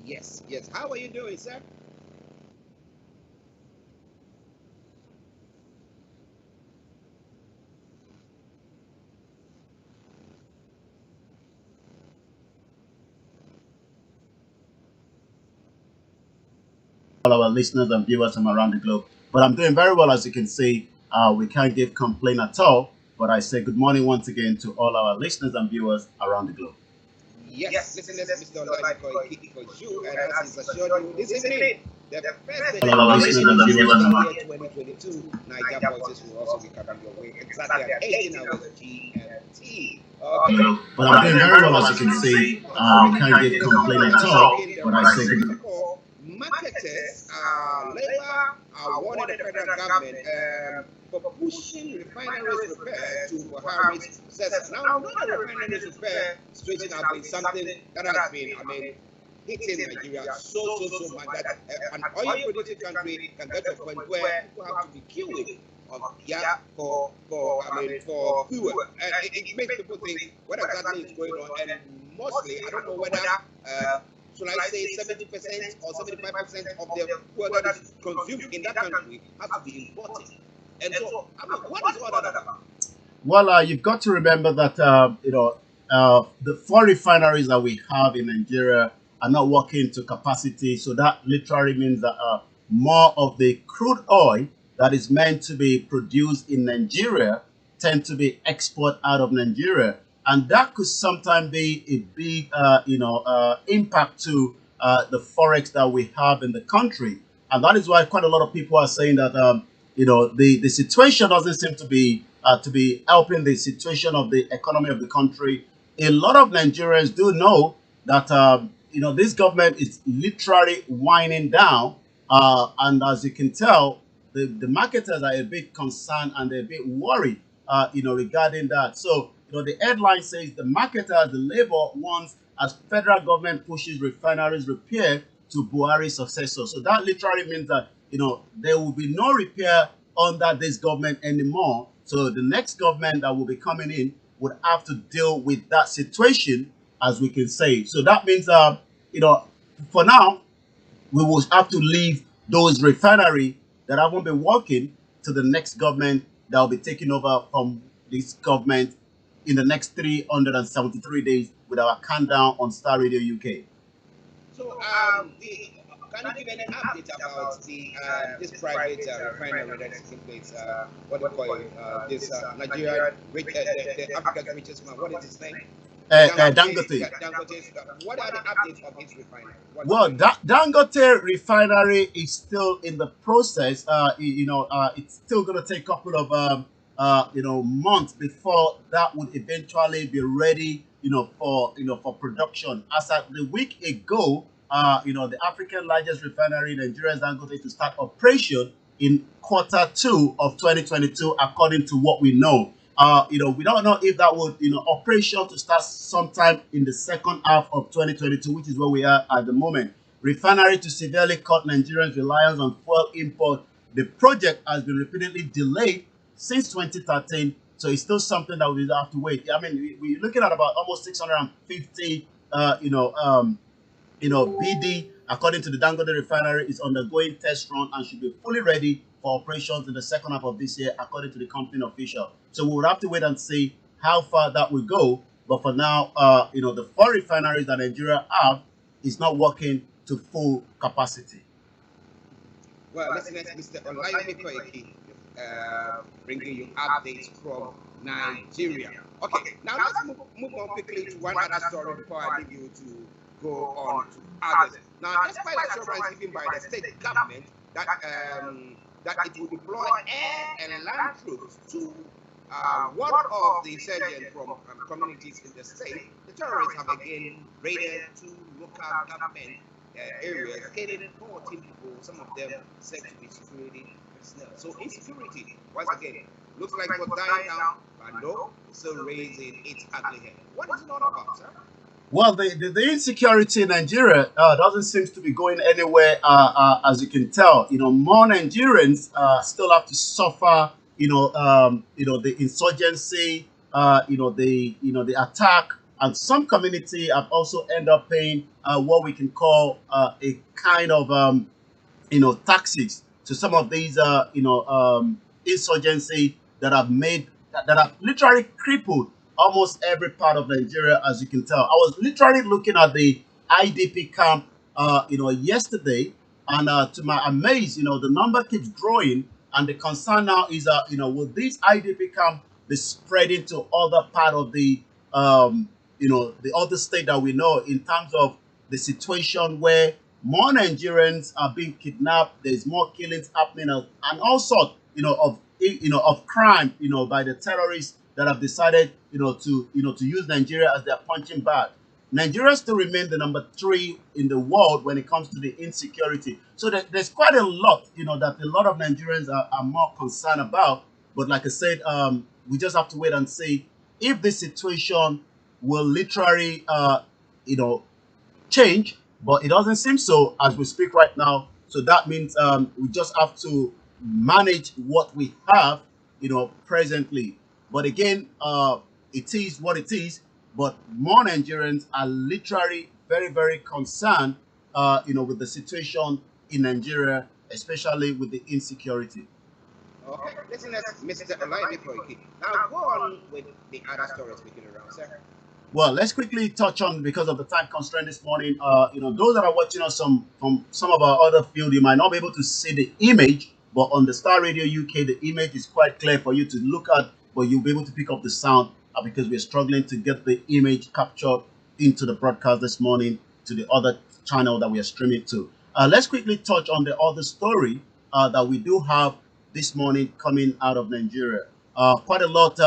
Yes, yes. How are you doing, sir? All our listeners and viewers from around the globe. But I'm doing very well, as you can see. We can't give complaint at all. But I say good morning once again to all our listeners and viewers around the globe. Yes, listeners, Mr. Olayomi Koiki for you, and as he's assured you this evening, the first All our listeners edition and of viewers the from year 2022 Niger Voices will also be coming your way exactly at 18 hours GMT. Okay, But I'm doing very well, as you can see. We can't give complaint at all. But I say good. Marketers, labor are warning the federal government for pushing refineries repair to Buhari's success. Now, we know that refineries repair situation has been something that has been, hitting Nigeria so much that an oil producing country can get to a point where people have to be queuing for fuel. And it makes people think what exactly is going on. And mostly, I don't know whether should I say 70% or 75% of the fuel that is consumed in that country has to be imported. And so, what is all that about? Well, you've got to remember that the four refineries that we have in Nigeria are not working to capacity. So that literally means that more of the crude oil that is meant to be produced in Nigeria tend to be export out of Nigeria, and that could sometimes be a big impact to the forex that we have in the country, and that is why quite a lot of people are saying that the situation doesn't seem to be helping the situation of the economy of the country. A lot of Nigerians do know that this government is literally winding down, and as you can tell, the marketers are a bit concerned and they're a bit worried, regarding that. So the headline says the marketers, the labor wants as federal government pushes refineries repair to Buhari's successor. So that literally means that there will be no repair under this government anymore. So the next government that will be coming in would have to deal with that situation, as we can say. So that means, you know, for now, we will have to leave those refinery that haven't been working to the next government that will be taking over from this government in the next 373 days with our countdown on Star Radio UK. So, can you give any update about the this private refinery that is taking place? What do you call it? This Nigerian, the Africa's richest man. What is his name? Dangote. Dangote. What are the updates of his refinery? Well, that Dangote refinery is still in the process. It's still going to take a couple of months before that would eventually be ready. For production. As at the week ago, the African largest refinery in Nigeria is Dangote to start operation in quarter 2 of 2022, according to what we know. We don't know if that would, operation to start sometime in the second half of 2022, which is where we are at the moment. Refinery to severely cut Nigerians' reliance on fuel import. The project has been repeatedly delayed since 2013, so it's still something that we have to wait. I mean, we're looking at about almost 650, BD, according to the Dangote refinery, is undergoing test run and should be fully ready for operations in the second half of this year, according to the company official. So we will have to wait and see how far that will go. But for now, the four refineries that Nigeria have is not working to full capacity. Well, listeners, Mr. Olayomi Koiki, bringing you updates from Nigeria. Okay, now let's move on quickly to one other story before I leave you to go on to others. Now, despite assurance given by the state government that that it will deploy air and land troops to one of the insurgents from communities in the state, the terrorists have again raided two local government areas, killing 14 people, some of them said to be security personnel. So insecurity, once again, looks like it was dying down, but no, it's still raising its ugly head. What is it all about, sir? Well, the insecurity in Nigeria doesn't seem to be going anywhere, as you can tell. More Nigerians still have to suffer. The insurgency. The attack and some community have also ended up paying what we can call a kind of taxes to some of these insurgency that have made that have literally crippled almost every part of Nigeria, as you can tell. I was literally looking at the IDP camp yesterday, and to my amaze, the number keeps growing, and the concern now is will this IDP camp be spreading to other part of the other state that we know, in terms of the situation where more Nigerians are being kidnapped. There's more killings happening, and all sorts, of crime, by the terrorists that have decided, to use Nigeria as their punching bag. Nigeria still remains the number 3 in the world when it comes to the insecurity. So there's quite a lot, that a lot of Nigerians are more concerned about. But like I said, we just have to wait and see if this situation will literally, change, but it doesn't seem so as we speak right now. So that means we just have to manage what we have, presently. But again, it is what it is. But more Nigerians are literally very, very concerned, with the situation in Nigeria, especially with the insecurity. Okay, listeners, Mr. Olayomi. Now go on with the other stories speaking around, sir. Well, let's quickly touch on, because of the time constraint this morning. Those that are watching us from some of our other field, you might not be able to see the image, but on the Star Radio UK, the image is quite clear for you to look at, but you'll be able to pick up the sound because we're struggling to get the image captured into the broadcast this morning to the other channel that we are streaming to. Let's quickly touch on the other story that we do have this morning coming out of Nigeria. Quite a lot,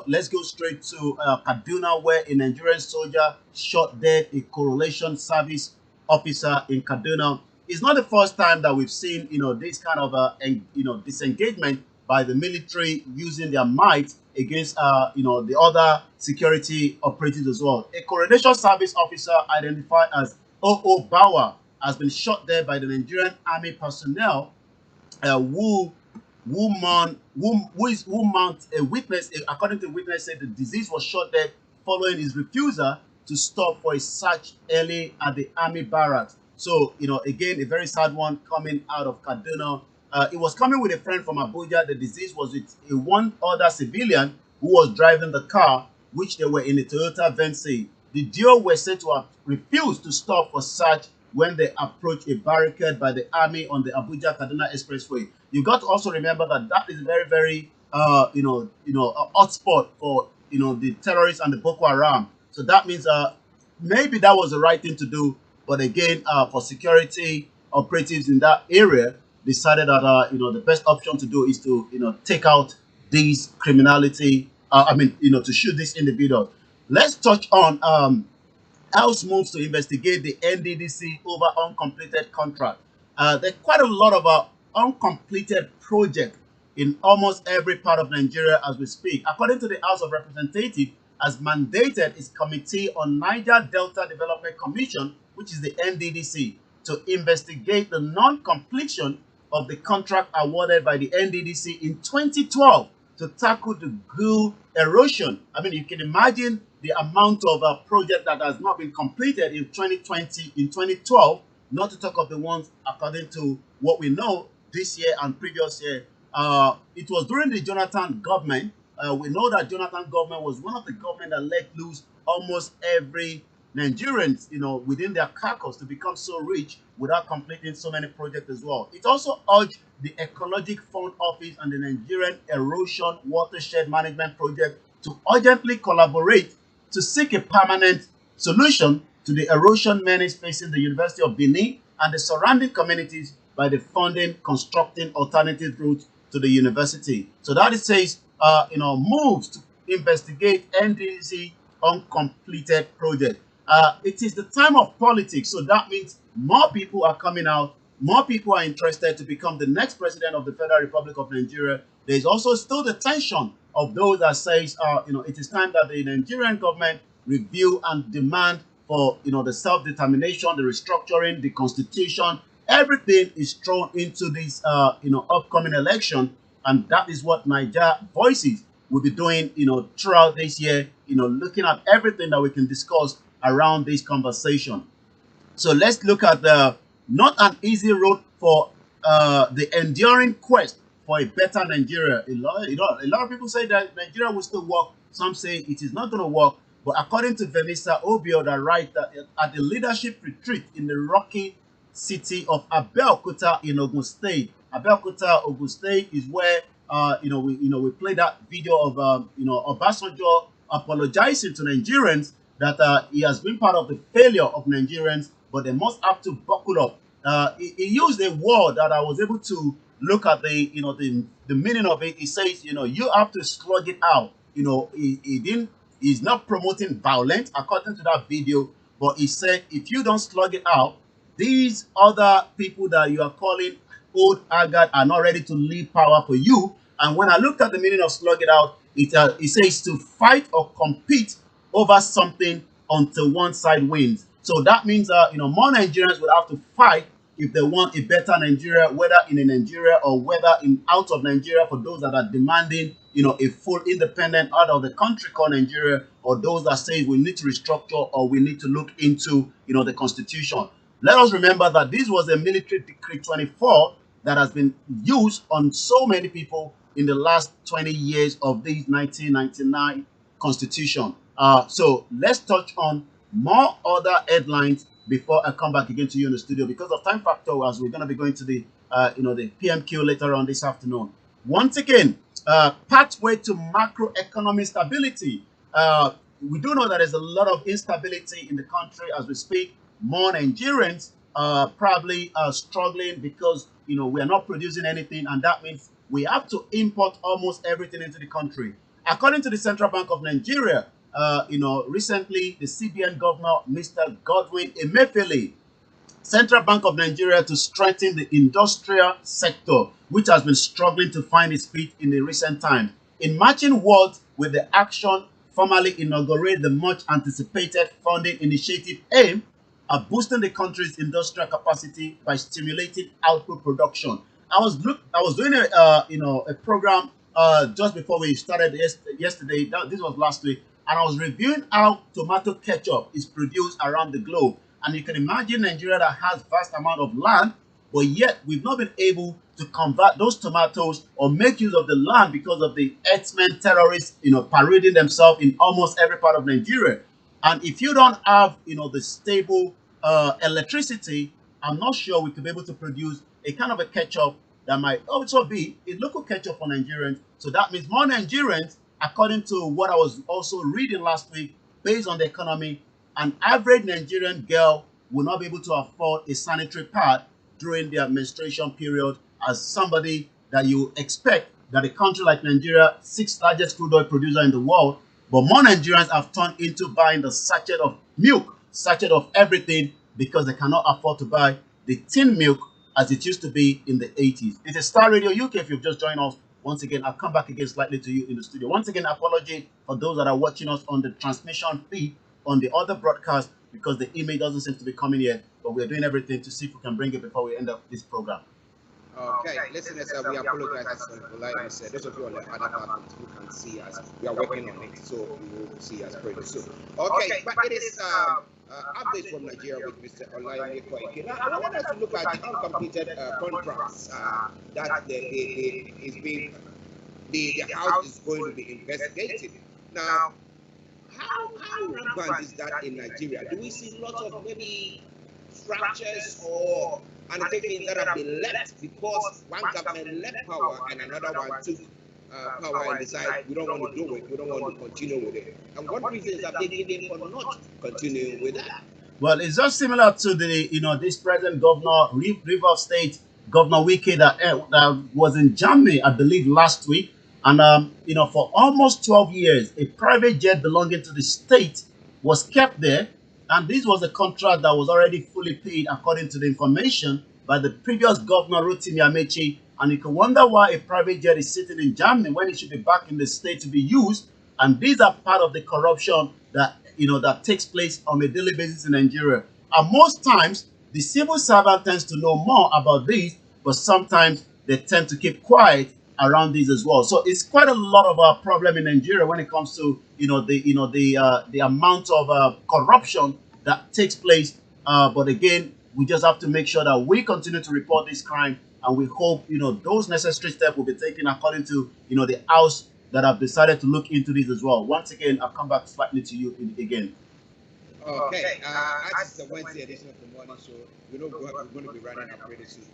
let's go straight to Kaduna, where a Nigerian soldier shot dead a correlation service officer in Kaduna. It's not the first time that we've seen, this kind of, disengagement by the military using their might against, the other security operatives as well. A correlation service officer identified as O.O. Bauer has been shot dead by the Nigerian Army personnel who mount a witness. According to the witness, said the disease was shot dead following his refusal to stop for a search early at the army barracks. So, again, a very sad one coming out of Kaduna. It was coming with a friend from Abuja. The disease was with a one other civilian who was driving the car, which they were in a Toyota Venza. The duo were said to have refused to stop for search when they approached a barricade by the army on the Abuja-Kaduna Expressway. You got to also remember that is very, very, a hotspot for, the terrorists and the Boko Haram. So that means maybe that was the right thing to do. But again, for security operatives in that area, decided that, the best option to do is to, take out these criminality, to shoot these individuals. Let's touch on House moves to investigate the NDDC over uncompleted contract. There's quite a lot of uncompleted projects in almost every part of Nigeria as we speak. According to the House of Representatives, has mandated its Committee on Niger Delta Development Commission, which is the NDDC, to investigate the non-completion of the contract awarded by the NDDC in 2012 to tackle the gill erosion. I mean, you can imagine the amount of project that has not been completed in 2020, in 2012, not to talk of the ones according to what we know this year and previous year. It was during the Jonathan government. We know that Jonathan government was one of the government that let loose almost every Nigerians, within their carcass to become so rich without completing so many projects as well. It also urged the Ecologic Fund Office and the Nigerian Erosion Watershed Management Project to urgently collaborate to seek a permanent solution to the erosion menace facing the University of Benin and the surrounding communities by the funding constructing alternative routes to the university. So that it says, moves to investigate NDC uncompleted project. It is the time of politics, so that means more people are coming out, more people are interested to become the next president of the Federal Republic of Nigeria. There is also still the tension of those that says, it is time that the Nigerian government review and demand for, the self-determination, the restructuring, the constitution. Everything is thrown into this, upcoming election, and that is what Niger voices we'll be doing, throughout this year, looking at everything that we can discuss around this conversation. So let's look at the not an easy road for the enduring quest for a better Nigeria. A lot of people say that Nigeria will still work. Some say it is not going to work. But according to Vanessa Obio, that writes that at the leadership retreat in the rocky city of Abeokuta in Ogun State. Abeokuta, Ogun State is where we played that video of Obasanjo apologizing to Nigerians that he has been part of the failure of Nigerians, but they must have to buckle up. He used a word that I was able to look at the meaning of it. He says, you have to slug it out. He's not promoting violence according to that video, but he said if you don't slug it out, these other people that you are calling old haggard are not ready to leave power for you. And when I looked at the meaning of slug it out, it says to fight or compete over something until one side wins. So that means more Nigerians will have to fight if they want a better Nigeria, whether in a Nigeria or whether in out of Nigeria, for those that are demanding a full independent out of the country called Nigeria, or those that say we need to restructure or we need to look into the constitution. Let us remember that this was a military decree 24 that has been used on so many people in the last 20 years of this 1999 constitution. So let's touch on more other headlines before I come back again to you in the studio, because of time factor, as we're going to be going to the the PMQ later on this afternoon. Once again, pathway to macroeconomic stability. We do know that there's a lot of instability in the country as we speak. More Nigerians probably struggling because we are not producing anything, and that means we have to import almost everything into the country. According to the Central Bank of Nigeria, recently the CBN governor, Mr. Godwin Emefiele, Central Bank of Nigeria to strengthen the industrial sector, which has been struggling to find its feet in the recent times. In matching words with the action, formally inaugurate the much anticipated funding initiative aimed at boosting the country's industrial capacity by stimulating output production. I was doing a program just before we started yesterday. This was last week, and I was reviewing how tomato ketchup is produced around the globe. And you can imagine Nigeria that has vast amount of land, but yet we've not been able to convert those tomatoes or make use of the land because of the herdsmen terrorists, parading themselves in almost every part of Nigeria. And if you don't have, the stable electricity, I'm not sure we could be able to produce a kind of a ketchup that might also be a local ketchup for Nigerians. So that means more Nigerians, according to what I was also reading last week, based on the economy, an average Nigerian girl will not be able to afford a sanitary pad during their menstruation period, as somebody that you expect that a country like Nigeria, 6th largest crude oil producer in the world, but more Nigerians have turned into buying the sachet of milk, sachet of everything, because they cannot afford to buy the tin milk as it used to be in the 80s. It is Star Radio UK. If you've just joined us, once again, I'll come back again slightly to you in the studio. Once again, apology for those that are watching us on the transmission feed on the other broadcast, because the email doesn't seem to be coming here, but we're doing everything to see if we can bring it before we end up this program. Okay, listeners, we apologize, as Olayomi said. Those of you on the other platforms who can see us, we are working on it, so you will see us pretty soon. Okay, but it is updates from Nigeria with Mr. Olayomi Koiki. Now, I want us to look at the uncompleted contracts that the House is going to be investigating. Now, how rampant is that in Nigeria? Do we see lots of maybe fractures or undertakings that have been left because one government left power and another one took power and decided we don't want to do it, we don't want to continue with it? And what reasons have they given for not continuing with that? Well, it's just similar to the this present governor, River State Governor Wike that was in Germany, I believe, last week. And for almost 12 years, a private jet belonging to the state was kept there. And this was a contract that was already fully paid, according to the information, by the previous governor, Rotimi Amechi. And you can wonder why a private jet is sitting in Germany when it should be back in the state to be used. And these are part of the corruption that that takes place on a daily basis in Nigeria. And most times, the civil servant tends to know more about this, but sometimes they tend to keep quiet around this as well. So it's quite a lot of a problem in Nigeria when it comes to the amount of corruption that takes place. But again, we just have to make sure that we continue to report this crime, and we hope those necessary steps will be taken according to the House that have decided to look into this as well. Once again, I'll come back slightly to you again. Okay, as it's the Wednesday edition of the morning show, we're going to be running up pretty soon.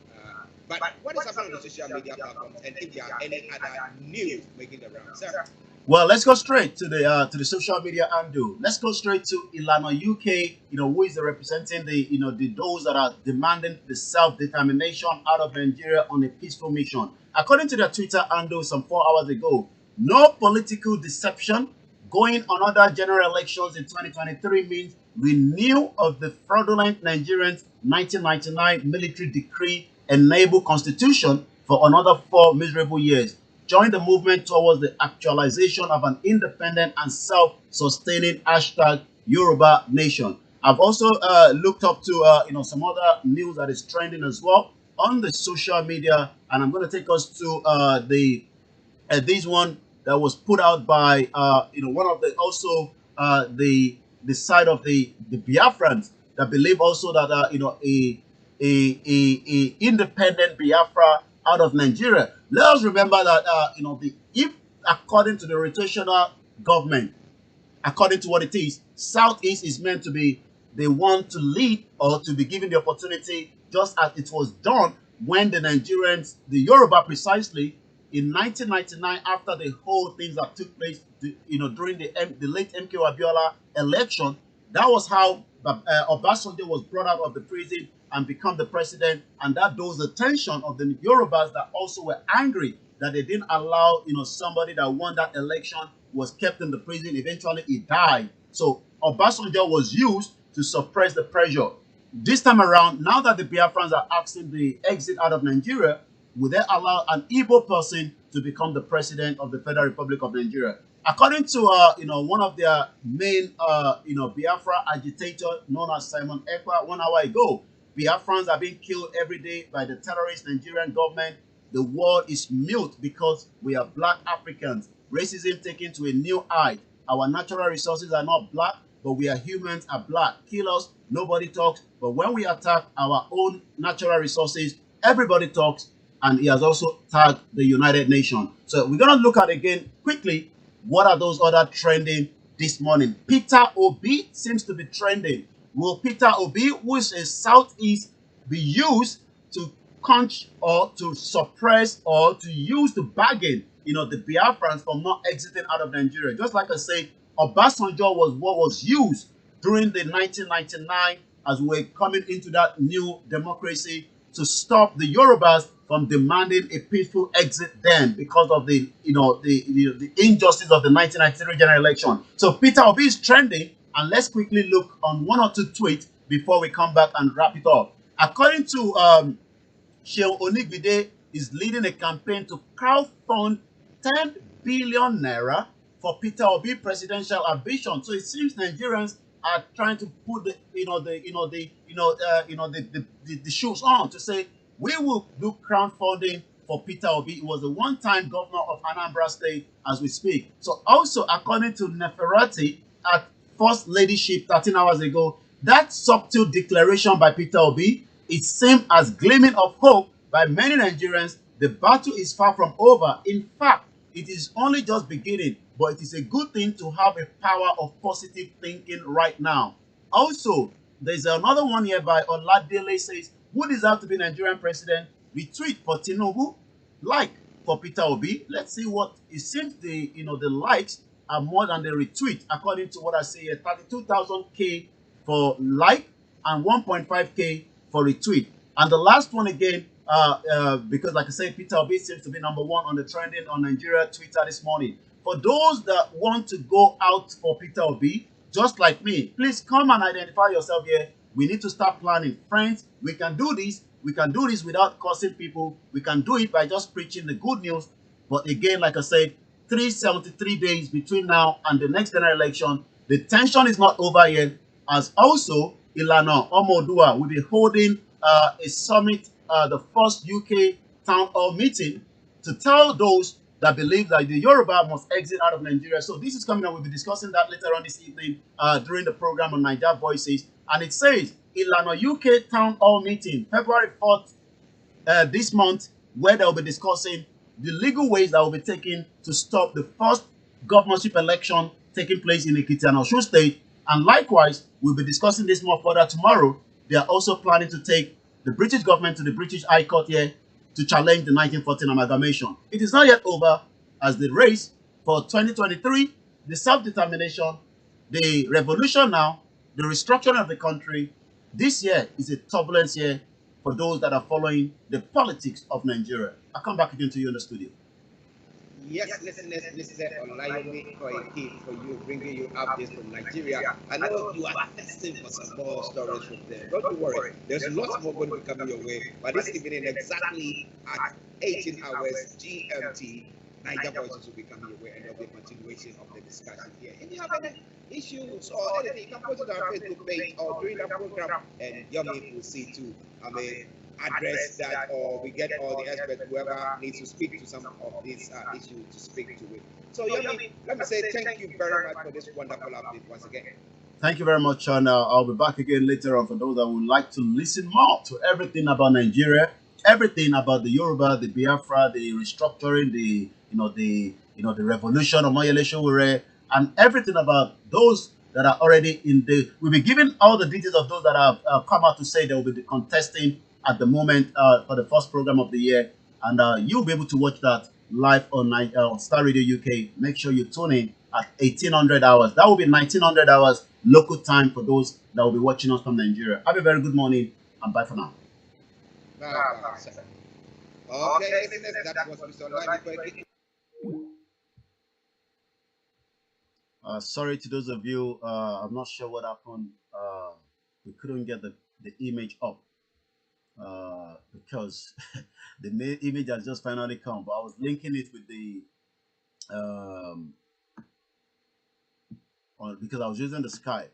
But what is happening on the social media platforms, and if there are any other news making the rounds, sir? Well, let's go straight to the social media handle. Let's go straight to Ilana UK. Who is representing the those that are demanding the self-determination out of Nigeria on a peaceful mission. According to their Twitter handle some 4 hours ago, no political deception. Going on other general elections in 2023 means renewal of the fraudulent Nigerian 1999 military decree enable constitution for another 4 miserable years. Join the movement towards the actualization of an independent and self-sustaining hashtag Yoruba nation. I've also looked up to some other news that is trending as well on the social media, and I'm going to take us to this one that was put out by one of the also the side of the Biafrans that believe also that a independent Biafra out of Nigeria. Let us remember that if according to the rotational government, according to what it is, Southeast is meant to be the one to lead or to be given the opportunity, just as it was done when the Nigerians, the Yoruba precisely, in 1999, after the whole things that took place, during the late MK Abiola election. That was how Obasanjo was brought out of the prison and become the president, and that draws the attention of the Yorubas that also were angry that they didn't allow somebody that won that election was kept in the prison. Eventually, he died. So Obasanjo was used to suppress the pressure. This time around, now that the Biafrans are asking the exit out of Nigeria, will they allow an Igbo person to become the president of the Federal Republic of Nigeria? According to one of their main Biafra agitator known as Simon Ekpa 1 hour ago, Biafrans are being killed every day by the terrorist Nigerian government. The world is mute because we are black Africans. Racism taken to a new height. Our natural resources are not black, but we are humans are black. Kill us, nobody talks. But when we attack our own natural resources, everybody talks. And he has also tagged the United Nations. So we're going to look at again quickly what are those other trending this morning. Peter Obi seems to be trending. Will Peter Obi, who is a Southeast, be used to punch or to suppress or to use to bargain, the Biafrans from not exiting out of Nigeria? Just like I say, Obasanjo was what was used during the 1999 as we're coming into that new democracy to stop the Yorubas from demanding a peaceful exit then because of the injustice of the 1993 general election. So Peter Obi is trending, and let's quickly look on 1 or 2 tweets before we come back and wrap it up. According to Sheon Onigbide, is leading a campaign to crowdfund 10 billion naira for Peter Obi presidential ambition. So it seems Nigerians are trying to put the shoes on to say we will do crowdfunding for Peter Obi. He was a one-time governor of Anambra State as we speak. So also, according to Neferati at First Ladyship 13 hours ago, that subtle declaration by Peter Obi, it seemed as gleaming of hope by many Nigerians. The battle is far from over. In fact, it is only just beginning, but it is a good thing to have a power of positive thinking right now. Also, there's another one here by Oladele says, who deserves to be Nigerian president? Retweet for Tinubu, like for Peter Obi. Let's see what it seems the likes are more than the retweet. According to what I say here, 32,000 for like and 1.5K for retweet. And the last one again, because like I said, Peter Obi seems to be #1 on the trending on Nigeria Twitter this morning. For those that want to go out for Peter Obi, just like me, please come and identify yourself here. We need to start planning. Friends, we can do this. We can do this without causing people. We can do it by just preaching the good news. But again, like I said, 373 days between now and the next general election. The tension is not over yet, as also Ilana Omodua will be holding a summit, the first UK town hall meeting to tell those that believe that the Yoruba must exit out of Nigeria. So this is coming up. We'll be discussing that later on this evening during the program on Niger Voices. And it says, Ilana UK Town Hall Meeting, February 4th this month, where they will be discussing the legal ways that will be taken to stop the first governorship election taking place in Ekiti and Osun State. And likewise, we'll be discussing this more further tomorrow. They are also planning to take the British government to the British High Court here to challenge the 1914 amalgamation. It is not yet over, as the race for 2023, the self-determination, the revolution now, the restructuring of the country. This year is a turbulence year for those that are following the politics of Nigeria. I'll come back again to you in the studio. Yes, listeners, Mr. Olayomi Koiki for you, bringing you updates from Nigeria. I know you are testing for some more stories from there. Don't you worry, there's lots more going to be coming your way. But this evening, exactly at 18 hours GMT, Niger Voices will be coming your way, and there'll be a continuation of the discussion here. If you have any issues or anything, you can post it on our Facebook page or during the program, and Yomi will see to address that, or we get all the experts, whoever needs to speak to some of these issues to speak to it. So Yomi, let me say thank you very much for this wonderful update once again. Thank you very much, and I'll be back again later on for those that would like to listen more to everything about Nigeria, everything about the Yoruba, the Biafra, the restructuring, the revolution of Mayele Sowore, and everything about those that are already in the. We'll be giving all the details of those that have come out to say they will be contesting at the moment for the first program of the year, and you'll be able to watch that live on Star Radio UK. Make sure you tune in at 1800 hours. That will be 1900 hours local time for those that will be watching us from Nigeria. Have a very good morning, and bye for now. Okay, listeners, that was Mr. Olayomi. Sorry to those of you, I'm not sure what happened. We couldn't get the image up because the image has just finally come, but I was linking it with the because I was using the Skype,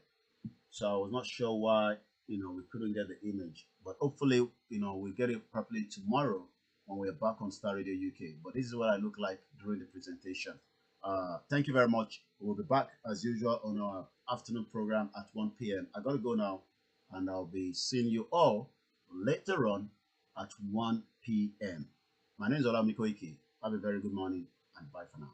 so I was not sure why we couldn't get the image. But hopefully we'll get it properly tomorrow when we're back on Star Radio UK. But this is what I look like during the presentation. Thank you very much. We'll be back as usual on our afternoon program at 1 p.m. I gotta go now, and I'll be seeing you all later on at 1 p.m. My name is Olayomi Koiki. Have a very good morning, and bye for now.